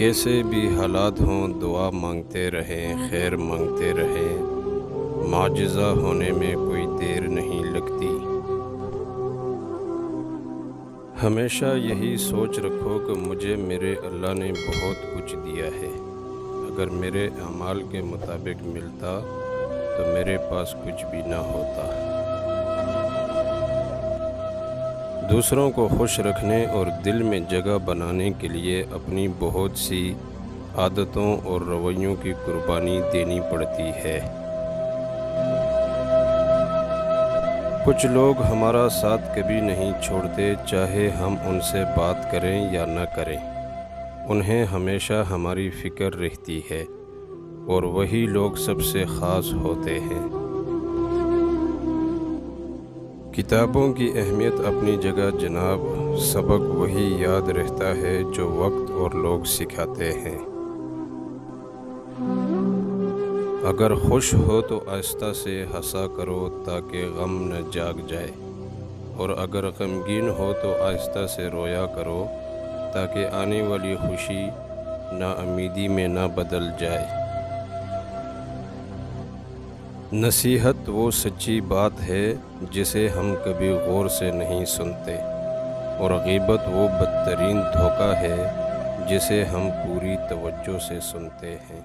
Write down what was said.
کیسے بھی حالات ہوں دعا مانگتے رہیں، خیر مانگتے رہیں، معجزہ ہونے میں کوئی دیر نہیں لگتی۔ ہمیشہ یہی سوچ رکھو کہ مجھے میرے اللہ نے بہت کچھ دیا ہے۔ اگر میرے اعمال کے مطابق ملتا تو میرے پاس کچھ بھی نہ ہوتا۔ دوسروں کو خوش رکھنے اور دل میں جگہ بنانے کے لیے اپنی بہت سی عادتوں اور رویوں کی قربانی دینی پڑتی ہے۔ کچھ لوگ ہمارا ساتھ کبھی نہیں چھوڑتے، چاہے ہم ان سے بات کریں یا نہ کریں۔ انہیں ہمیشہ ہماری فکر رہتی ہے، اور وہی لوگ سب سے خاص ہوتے ہیں۔ کتابوں کی اہمیت اپنی جگہ جناب، سبق وہی یاد رہتا ہے جو وقت اور لوگ سکھاتے ہیں۔ اگر خوش ہو تو آہستہ سے ہنسا کرو تاکہ غم نہ جاگ جائے، اور اگر غمگین ہو تو آہستہ سے رویا کرو تاکہ آنے والی خوشی ناامیدی میں نہ بدل جائے۔ نصیحت وہ سچی بات ہے جسے ہم کبھی غور سے نہیں سنتے، اور غیبت وہ بدترین دھوکہ ہے جسے ہم پوری توجہ سے سنتے ہیں۔